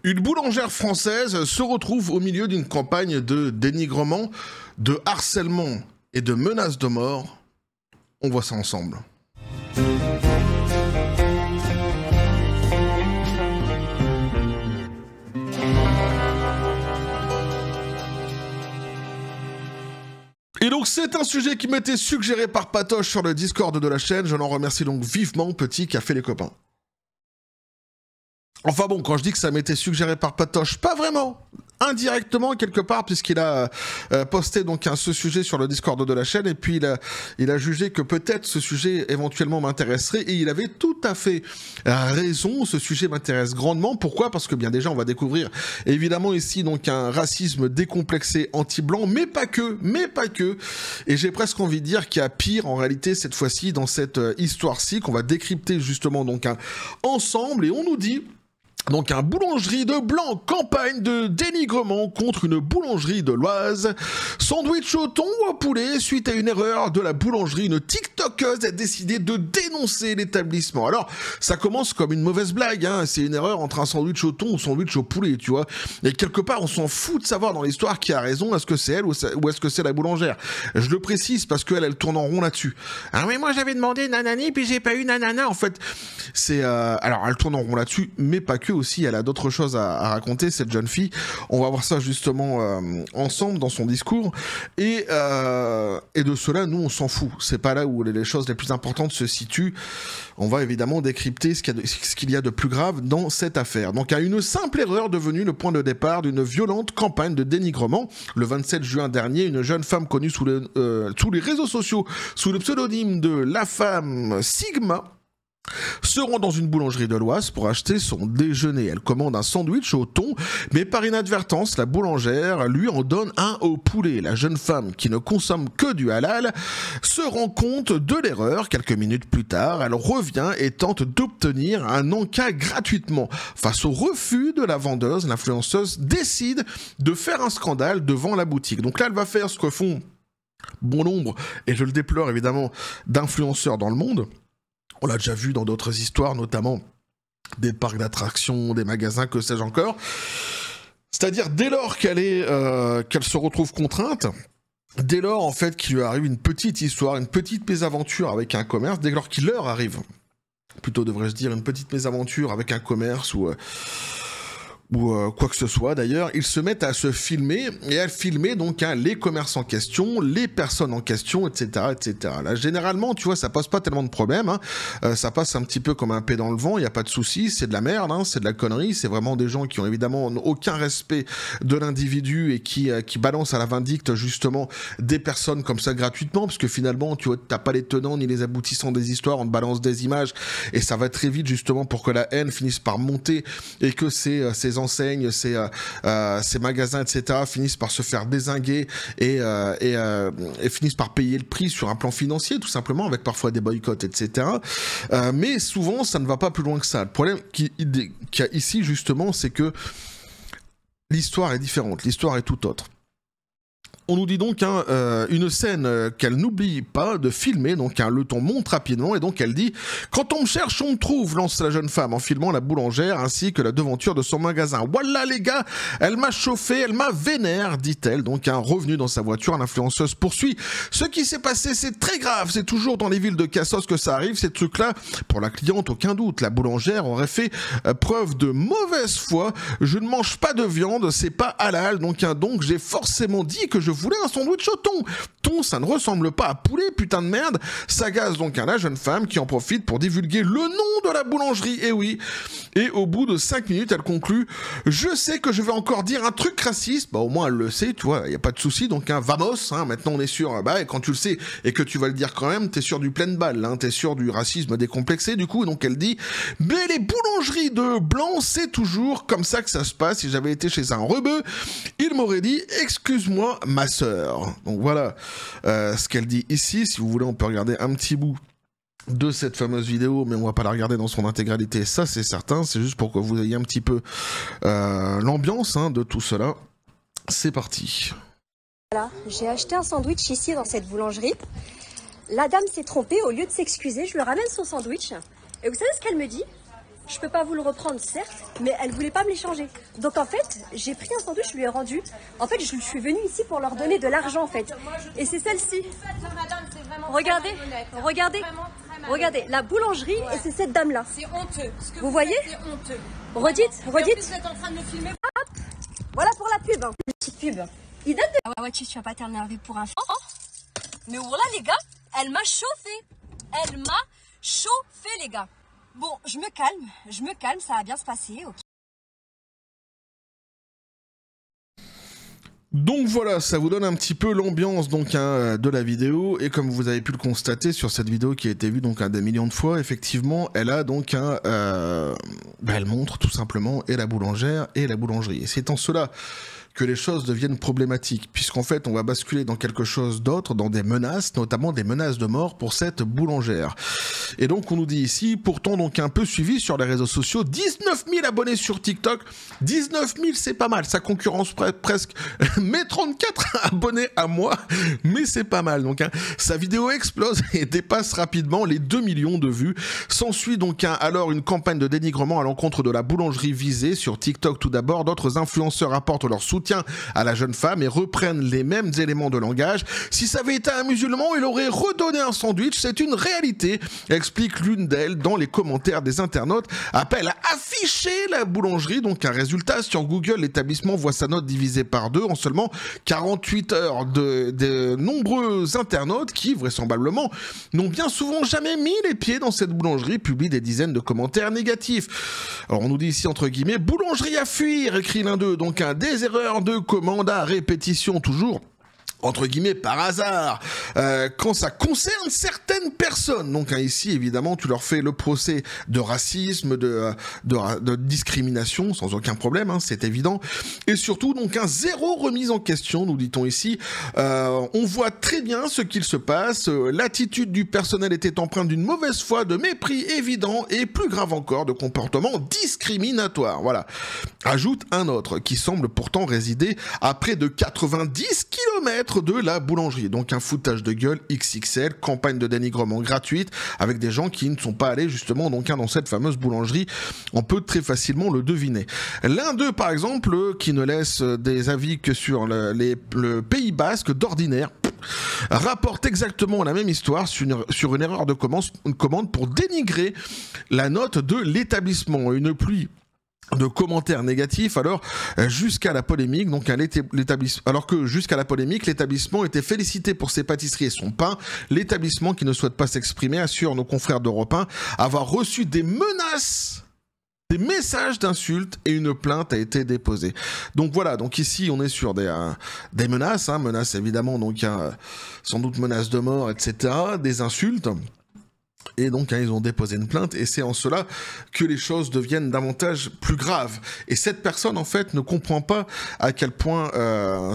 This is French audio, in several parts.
Une boulangère française se retrouve au milieu d'une campagne de dénigrement, de harcèlement et de menaces de mort. On voit ça ensemble. Et donc c'est un sujet qui m'était suggéré par Patoche sur le Discord de la chaîne. Je l'en remercie donc vivement, petit café les copains. Enfin bon, quand je dis que ça m'était suggéré par Patoche, pas vraiment, indirectement quelque part, puisqu'il a posté donc ce sujet sur le Discord de la chaîne, et puis il a jugé que peut-être ce sujet éventuellement m'intéresserait, et il avait tout à fait raison, ce sujet m'intéresse grandement. Pourquoi ? Parce que bien déjà on va découvrir évidemment ici donc un racisme décomplexé anti-blanc, mais pas que, et j'ai presque envie de dire qu'il y a pire en réalité cette fois-ci dans cette histoire-ci, qu'on va décrypter justement donc ensemble, et on nous dit... Donc un boulangerie de Blanc, campagne de dénigrement contre une boulangerie de l'Oise. Sandwich au thon ou au poulet, suite à une erreur de la boulangerie, une TikTokeuse a décidé de dénoncer l'établissement. Alors, ça commence comme une mauvaise blague, hein. C'est une erreur entre un sandwich au thon ou un sandwich au poulet, tu vois. Et quelque part, on s'en fout de savoir dans l'histoire qui a raison, est-ce que c'est elle ou est-ce que c'est la boulangère. Je le précise parce qu'elle, elle tourne en rond là-dessus. Ah mais moi j'avais demandé nanani, puis j'ai pas eu nanana, en fait. C'est... Alors, elle tourne en rond là-dessus, mais pas que. Aussi, elle a d'autres choses à raconter, cette jeune fille. On va voir ça justement ensemble dans son discours. Et de cela, nous, on s'en fout. C'est pas là où les choses les plus importantes se situent. On va évidemment décrypter ce qu'il y a de plus grave dans cette affaire. Donc, à une simple erreur devenue le point de départ d'une violente campagne de dénigrement. Le 27 juin dernier, une jeune femme connue sous les réseaux sociaux sous le pseudonyme de La Femme Sigma se rend dans une boulangerie de l'Oise pour acheter son déjeuner. Elle commande un sandwich au thon, mais par inadvertance, la boulangère lui en donne un au poulet. La jeune femme, qui ne consomme que du halal, se rend compte de l'erreur. Quelques minutes plus tard, elle revient et tente d'obtenir un encas gratuitement. Face au refus de la vendeuse, l'influenceuse décide de faire un scandale devant la boutique. Donc là, elle va faire ce que font bon nombre, et je le déplore évidemment, d'influenceurs dans le monde. On l'a déjà vu dans d'autres histoires, notamment des parcs d'attractions, des magasins, que sais-je encore. C'est-à-dire, dès lors qu'elle se retrouve contrainte, dès lors, en fait, qu'il lui arrive une petite histoire, une petite mésaventure avec un commerce, dès lors qu'il leur arrive, plutôt devrais-je dire, une petite mésaventure avec un commerce ou quoi que ce soit d'ailleurs, ils se mettent à se filmer et à filmer donc les commerces en question, les personnes en question, etc., etc. Là, généralement, tu vois, ça pose pas tellement de problèmes, hein. Ça passe un petit peu comme un paix dans le vent, il y a pas de souci, c'est de la merde, hein, c'est de la connerie, c'est vraiment des gens qui ont évidemment aucun respect de l'individu et qui balancent à la vindicte justement des personnes comme ça gratuitement, parce que finalement, tu vois, t'as pas les tenants ni les aboutissants des histoires, on te balance des images et ça va très vite justement pour que la haine finisse par monter et que ces enseignes, ces magasins, etc., finissent par se faire dézinguer et finissent par payer le prix sur un plan financier, tout simplement, avec parfois des boycotts, etc. Mais souvent, ça ne va pas plus loin que ça. Le problème qu'il y a ici, justement, c'est que l'histoire est différente, l'histoire est tout autre. On nous dit donc une scène qu'elle n'oublie pas de filmer, donc le ton monte rapidement, et donc elle dit « Quand on me cherche, on me trouve », lance la jeune femme en filmant la boulangère ainsi que la devanture de son magasin. « Voilà les gars, elle m'a chauffé, elle m'a vénère », dit-elle, donc revenu dans sa voiture, l'influenceuse poursuit « Ce qui s'est passé, c'est très grave, c'est toujours dans les villes de Cassos que ça arrive, ces trucs-là. Pour la cliente, aucun doute, la boulangère aurait fait preuve de mauvaise foi, je ne mange pas de viande, c'est pas halal, donc j'ai forcément dit que je voulais un sandwich au thon. Thon, ça ne ressemble pas à poulet, putain de merde. » S'agace donc la jeune femme qui en profite pour divulguer le nom de la boulangerie, et oui. Et au bout de 5 minutes, elle conclut « Je sais que je vais encore dire un truc raciste. » Bah au moins elle le sait, tu vois, il n'y a pas de souci. Donc vamos, maintenant on est sûr, et quand tu le sais et que tu vas le dire quand même, t'es sûr du plein de balles, t'es sûr du racisme décomplexé, du coup. Donc elle dit « Mais les boulangeries de Blanc, c'est toujours comme ça que ça se passe. Si j'avais été chez un rebeu, il m'aurait dit « Excuse-moi, ma sœur. » Donc voilà ce qu'elle dit ici. Si vous voulez, on peut regarder un petit bout de cette fameuse vidéo, mais on va pas la regarder dans son intégralité, ça c'est certain, c'est juste pour que vous ayez un petit peu l'ambiance de tout cela. C'est parti. Voilà, j'ai acheté un sandwich ici dans cette boulangerie. La dame s'est trompée, au lieu de s'excuser, je lui ramène son sandwich. Et vous savez ce qu'elle me dit? je peux pas vous le reprendre, certes, mais elle voulait pas me l'échanger. Donc en fait, j'ai pris un sandwich, je lui ai rendu. En fait, je suis venue ici pour leur donner de l'argent, en fait. Et c'est celle-ci. Regardez, regardez, regardez, la boulangerie et c'est cette dame-là. C'est honteux. Vous voyez? C'est honteux. Redites, redites. Vous êtes en train de me filmer. Hop. Voilà pour la pub. Petite pub. Il date de... Ah ouais, tu vas pas t'énerver pour un... Mais voilà les gars, elle m'a chauffé. Elle m'a chauffé les gars. Bon, je me calme, ça va bien se passer, ok. Donc voilà, ça vous donne un petit peu l'ambiance donc de la vidéo, et comme vous avez pu le constater sur cette vidéo qui a été vue donc des millions de fois, effectivement, elle a donc elle montre tout simplement et la boulangère et la boulangerie. Et c'est en cela que les choses deviennent problématiques, puisqu'en fait on va basculer dans quelque chose d'autre, dans des menaces, notamment des menaces de mort pour cette boulangère. Et donc on nous dit ici, pourtant donc un peu suivi sur les réseaux sociaux, 19 000 abonnés sur TikTok, 19 000 c'est pas mal, ça concurrence presque mes 34 abonnés à moi, mais c'est pas mal. Donc sa vidéo explose et dépasse rapidement les 2 millions de vues. S'ensuit donc alors une campagne de dénigrement à l'encontre de la boulangerie visée sur TikTok tout d'abord. D'autres influenceurs apportent leur soutien à la jeune femme et reprennent les mêmes éléments de langage. Si ça avait été un musulman, il aurait redonné un sandwich, c'est une réalité, explique l'une d'elles dans les commentaires des internautes. Appelle à afficher la boulangerie, donc un résultat sur Google, l'établissement voit sa note divisée par 2 en seulement 48 heures. De nombreux internautes qui, vraisemblablement, n'ont bien souvent jamais mis les pieds dans cette boulangerie, publient des dizaines de commentaires négatifs. Alors on nous dit ici entre guillemets, boulangerie à fuir, écrit l'un d'eux, donc des erreurs de commande à répétition toujours, entre guillemets par hasard, quand ça concerne certaines personnes. Donc ici évidemment tu leur fais le procès de racisme, de discrimination sans aucun problème, c'est évident, et surtout donc zéro remise en question, nous dit-on ici. On voit très bien ce qu'il se passe, l'attitude du personnel était empreinte d'une mauvaise foi, de mépris évident et plus grave encore de comportement discriminatoire. Voilà, ajoute un autre qui semble pourtant résider à près de 90 km de la boulangerie. Donc un foutage de gueule XXL, campagne de dénigrement gratuite avec des gens qui ne sont pas allés justement donc dans cette fameuse boulangerie. On peut très facilement le deviner. L'un d'eux par exemple qui ne laisse des avis que sur le Pays Basque d'ordinaire rapporte exactement la même histoire sur une erreur de commande pour dénigrer la note de l'établissement. Une pluie de commentaires négatifs alors jusqu'à la polémique, donc alors que jusqu'à la polémique, l'établissement était félicité pour ses pâtisseries et son pain. L'établissement, qui ne souhaite pas s'exprimer, assure nos confrères d'Europe 1 avoir reçu des menaces, des messages d'insultes, et une plainte a été déposée. Donc voilà, donc ici on est sur des menaces, menaces évidemment, donc sans doute menaces de mort, etc., des insultes. Et donc ils ont déposé une plainte, et c'est en cela que les choses deviennent davantage plus graves. Et cette personne en fait ne comprend pas à quel point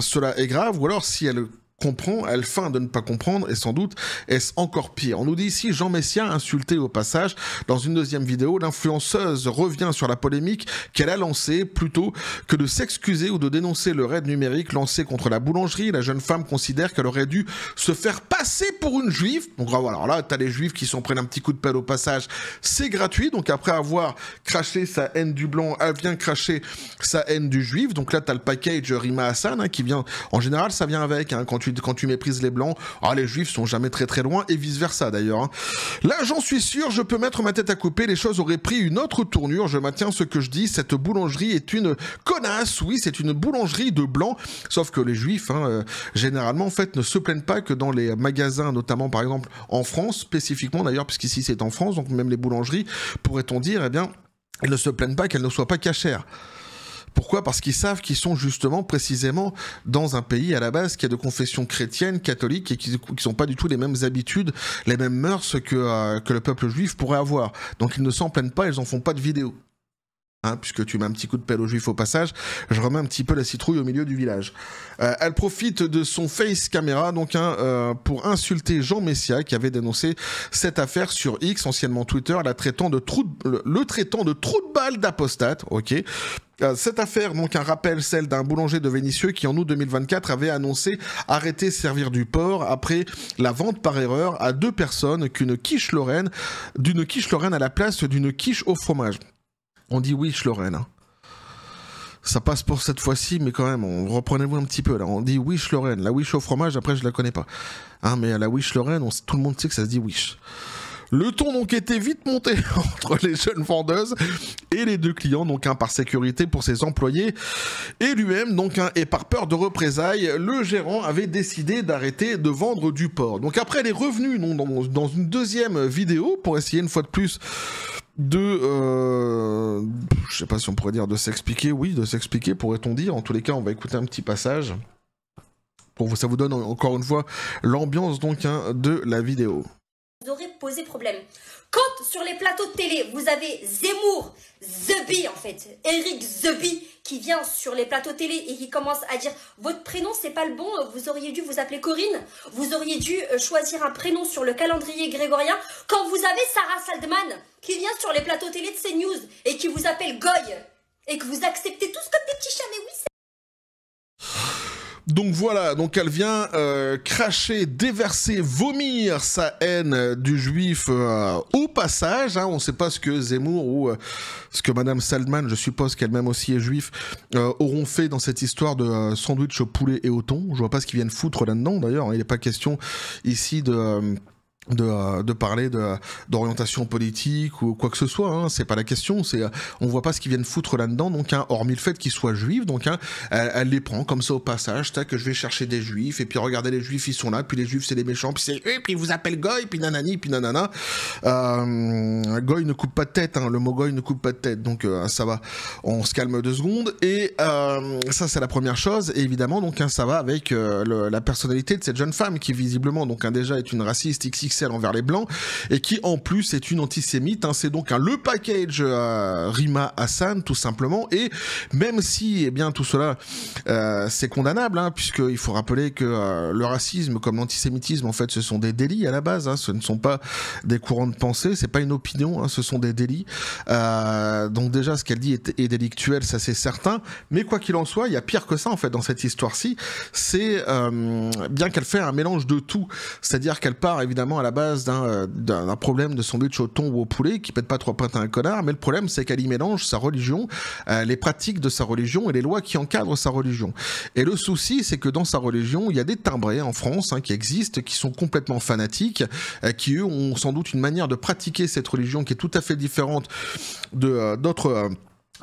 cela est grave, ou alors si elle comprend, elle feint de ne pas comprendre, et sans doute est-ce encore pire. On nous dit ici Jean Messia insulté au passage. Dans une deuxième vidéo, l'influenceuse revient sur la polémique qu'elle a lancée. Plutôt que de s'excuser ou de dénoncer le raid numérique lancé contre la boulangerie, la jeune femme considère qu'elle aurait dû se faire passer pour une juive. Donc voilà, alors là t'as les juifs qui s'en prennent un petit coup de pelle au passage, c'est gratuit. Donc après avoir craché sa haine du blanc, elle vient cracher sa haine du juif. Donc là t'as le package Rima Hassan qui vient, en général ça vient avec, quand tu méprises les blancs, les juifs sont jamais très très loin, et vice versa d'ailleurs. Là j'en suis sûr, je peux mettre ma tête à couper, les choses auraient pris une autre tournure, je maintiens ce que je dis, cette boulangerie est une connasse, oui c'est une boulangerie de blancs, sauf que les juifs généralement en fait ne se plaignent pas que dans les magasins, notamment par exemple en France, spécifiquement d'ailleurs, puisqu'ici c'est en France, donc même les boulangeries, pourrait-on dire, eh bien, elles ne se plaignent pas qu'elles ne soient pas cachères. Pourquoi ? Parce qu'ils savent qu'ils sont justement précisément dans un pays à la base qui est de confession chrétienne, catholique, et qui sont pas du tout les mêmes habitudes, les mêmes mœurs que le peuple juif pourrait avoir. Donc ils ne s'en plaignent pas, ils en font pas de vidéo. Puisque tu mets un petit coup de pelle aux juifs au passage, je remets un petit peu la citrouille au milieu du village. Elle profite de son face caméra donc pour insulter Jean Messia qui avait dénoncé cette affaire sur X, anciennement Twitter, le traitant de trou de balle d'apostate. Ok. Cette affaire, donc un rappel, celle d'un boulanger de Vénissieux qui en août 2024 avait annoncé arrêter de servir du porc après la vente par erreur à 2 personnes d'une quiche Lorraine à la place d'une quiche au fromage. On dit Wish Lorraine. Hein. Ça passe pour cette fois-ci, mais quand même, reprenez-vous un petit peu là. On dit Wish Lorraine. La Wish au fromage, après je la connais pas. Hein, mais la Wish Lorraine, tout le monde sait que ça se dit Wish. Le ton donc était vite monté entre les jeunes vendeuses et les deux clients, donc par sécurité pour ses employés et lui-même, donc et par peur de représailles, le gérant avait décidé d'arrêter de vendre du porc. Donc après, elle est revenue dans une deuxième vidéo pour essayer une fois de plus je sais pas si on pourrait dire de s'expliquer, oui, de s'expliquer pourrait-on dire. En tous les cas, on va écouter un petit passage pour ça vous donne encore une fois l'ambiance donc de la vidéo. Vous aurez posé problème. Quand sur les plateaux de télé, vous avez Zemmour, Zebi en fait, Eric Zebi, qui vient sur les plateaux télé et qui commence à dire votre prénom c'est pas le bon, vous auriez dû vous appeler Corinne, vous auriez dû choisir un prénom sur le calendrier grégorien. Quand vous avez Sarah Saldman qui vient sur les plateaux télé de CNews et qui vous appelle Goy et que vous acceptez tous comme des petits chats, mais oui, donc voilà, donc elle vient cracher, déverser, vomir sa haine du juif au passage. Hein, on ne sait pas ce que Zemmour ou ce que Madame Saldman, je suppose qu'elle-même aussi est juif, auront fait dans cette histoire de sandwich au poulet et au thon. Je vois pas ce qu'ils viennent foutre là-dedans d'ailleurs. Hein, il n'est pas question ici de parler d'orientation politique ou quoi que ce soit, hein, c'est pas la question, on voit pas ce qu'ils viennent foutre là-dedans, donc hormis le fait qu'ils soient juifs, donc elle les prend comme ça au passage, que je vais chercher des juifs, et puis regardez les juifs ils sont là, puis les juifs c'est les méchants, puis c'est eux, puis ils vous appellent Goy, puis nanani, puis nanana. Goy ne coupe pas de tête, hein, le mot Goy ne coupe pas de tête, donc ça va, on se calme 2 secondes, et ça c'est la première chose, et évidemment donc ça va avec la personnalité de cette jeune femme qui visiblement donc déjà est une raciste XXL envers les blancs et qui en plus est une antisémite, hein, c'est donc le package Rima Hassan tout simplement, et même si bien tout cela c'est condamnable, hein, puisqu'il faut rappeler que le racisme comme l'antisémitisme en fait ce sont des délits à la base, hein, ce ne sont pas des courants de pensée, c'est pas une opinion, hein, ce sont des délits, donc déjà ce qu'elle dit est délictuel, ça c'est certain, mais quoi qu'il en soit il y a pire que ça en fait dans cette histoire-ci, c'est bien qu'elle fait un mélange de tout, c'est-à-dire qu'elle part évidemment à la base d'un problème de sandwich au thon ou au poulet qui pète pas 3 pintes à un connard, mais le problème c'est qu'elle y mélange sa religion, les pratiques de sa religion et les lois qui encadrent sa religion. Et le souci c'est que dans sa religion il y a des timbrés en France, hein, qui existent, qui sont complètement fanatiques, qui eux ont sans doute une manière de pratiquer cette religion qui est tout à fait différente de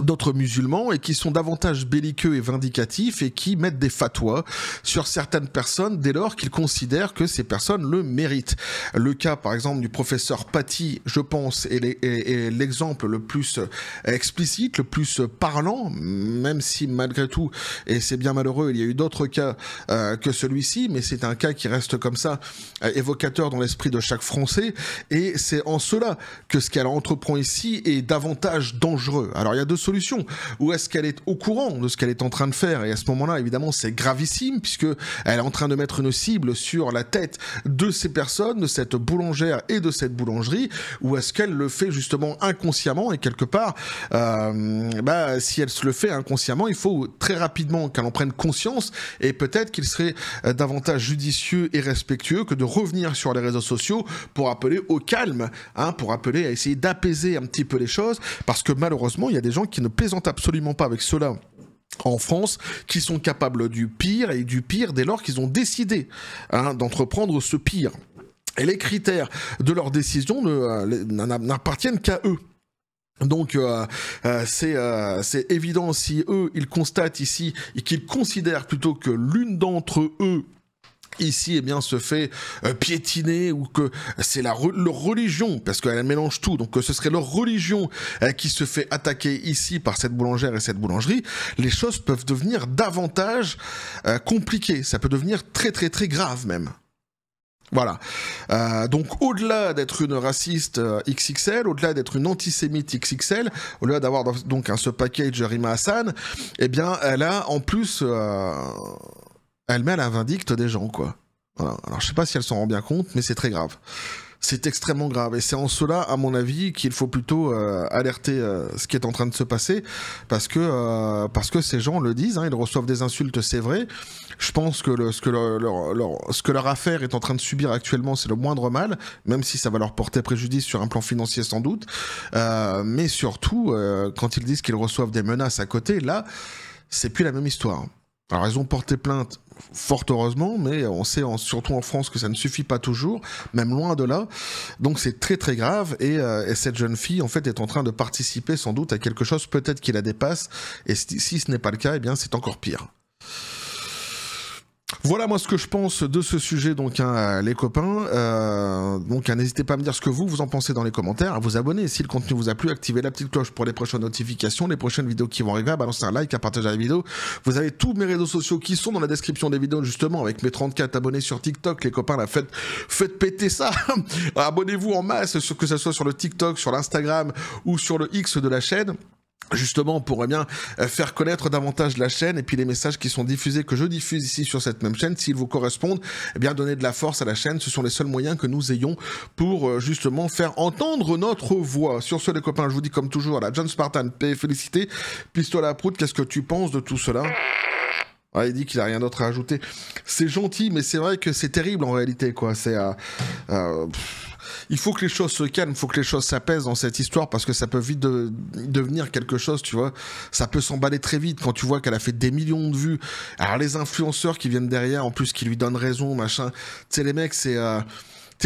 d'autres musulmans et qui sont davantage belliqueux et vindicatifs et qui mettent des fatwas sur certaines personnes dès lors qu'ils considèrent que ces personnes le méritent. Le cas par exemple du professeur Paty, je pense, est l'exemple le plus explicite, le plus parlant, même si malgré tout, et c'est bien malheureux, il y a eu d'autres cas que celui-ci, mais c'est un cas qui reste comme ça, évocateur dans l'esprit de chaque Français, et c'est en cela que ce qu'elle entreprend ici est davantage dangereux. Alors il y a 2 solution, ou est-ce qu'elle est au courant de ce qu'elle est en train de faire, et à ce moment-là évidemment c'est gravissime puisque elle est en train de mettre une cible sur la tête de ces personnes, de cette boulangère et de cette boulangerie, ou est-ce qu'elle le fait justement inconsciemment, et quelque part si elle se le fait inconsciemment, il faut très rapidement qu'elle en prenne conscience, et peut-être qu'il serait davantage judicieux et respectueux que de revenir sur les réseaux sociaux pour appeler au calme, hein, pour appeler à essayer d'apaiser un petit peu les choses, parce que malheureusement il y a des gens qui ne plaisantent absolument pas avec cela en France, qui sont capables du pire, et du pire dès lors qu'ils ont décidé, hein, d'entreprendre ce pire. Et les critères de leur décision n'appartiennent qu'à eux. Donc c'est évident, si eux ils constatent ici et qu'ils considèrent plutôt que l'une d'entre eux ici eh bien se fait piétiner, ou que c'est leur religion, parce qu'elle mélange tout, donc que ce serait leur religion qui se fait attaquer ici par cette boulangère et cette boulangerie, les choses peuvent devenir davantage compliquées, ça peut devenir très très très grave même. Voilà. Donc au-delà d'être une raciste XXL, au-delà d'être une antisémite XXL, au-delà d'avoir donc ce package Rima Hassan, eh bien elle a en plus elle met à la vindicte des gens, quoi. Voilà. Alors je sais pas si elle s'en rend bien compte, mais c'est très grave. c'est extrêmement grave. Et c'est en cela, à mon avis, qu'il faut plutôt alerter ce qui est en train de se passer, parce que ces gens le disent, hein, ils reçoivent des insultes, c'est vrai. Je pense que ce que leur affaire est en train de subir actuellement, c'est le moindre mal, même si ça va leur porter préjudice sur un plan financier sans doute. Mais surtout, quand ils disent qu'ils reçoivent des menaces à côté, là, c'est plus la même histoire. Alors ils ont porté plainte, fort heureusement, mais on sait surtout en France que ça ne suffit pas toujours, même loin de là. Donc c'est très très grave, et cette jeune fille en fait est en train de participer sans doute à quelque chose peut-être qui la dépasse, et si ce n'est pas le cas, eh bien c'est encore pire. Voilà moi ce que je pense de ce sujet, donc hein, les copains. Donc n'hésitez pas à me dire ce que vous en pensez dans les commentaires, à vous abonner si le contenu vous a plu, activez la petite cloche pour les prochaines notifications, les prochaines vidéos qui vont arriver, à balancer un like, à partager la vidéo. Vous avez tous mes réseaux sociaux qui sont dans la description des vidéos, justement, avec mes 34 abonnés sur TikTok, les copains, là, faites péter ça. Abonnez-vous en masse, que ce soit sur le TikTok, sur l'Instagram ou sur le X de la chaîne, justement pour bien faire connaître davantage la chaîne, et puis les messages qui sont diffusés, que je diffuse ici sur cette même chaîne, s'ils vous correspondent, eh bien donner de la force à la chaîne. Ce sont les seuls moyens que nous ayons pour justement faire entendre notre voix. Sur ce les copains, je vous dis comme toujours, à la John Spartan, paix et félicité. Pistolet à prout, qu'est-ce que tu penses de tout cela? Ah, il dit qu'il a rien d'autre à ajouter. C'est gentil, mais c'est vrai que c'est terrible en réalité, quoi. Il faut que les choses se calment, il faut que les choses s'apaisent dans cette histoire, parce que ça peut vite devenir quelque chose, tu vois. Ça peut s'emballer très vite quand tu vois qu'elle a fait des millions de vues. Alors les influenceurs qui viennent derrière, en plus, qui lui donnent raison, machin. Tu sais, les mecs, c'est...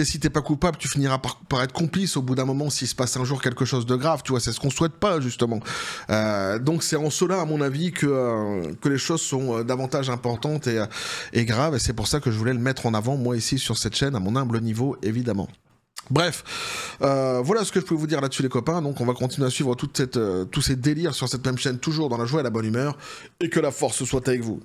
si t'es pas coupable, tu finiras par être complice au bout d'un moment s'il se passe un jour quelque chose de grave, tu vois, c'est ce qu'on souhaite pas, justement. Donc c'est en cela, à mon avis, que les choses sont davantage importantes et graves, et c'est pour ça que je voulais le mettre en avant, moi, ici, sur cette chaîne, à mon humble niveau, évidemment. Bref, voilà ce que je peux vous dire là-dessus les copains, donc on va continuer à suivre tous ces délires sur cette même chaîne, toujours dans la joie et la bonne humeur, et que la force soit avec vous.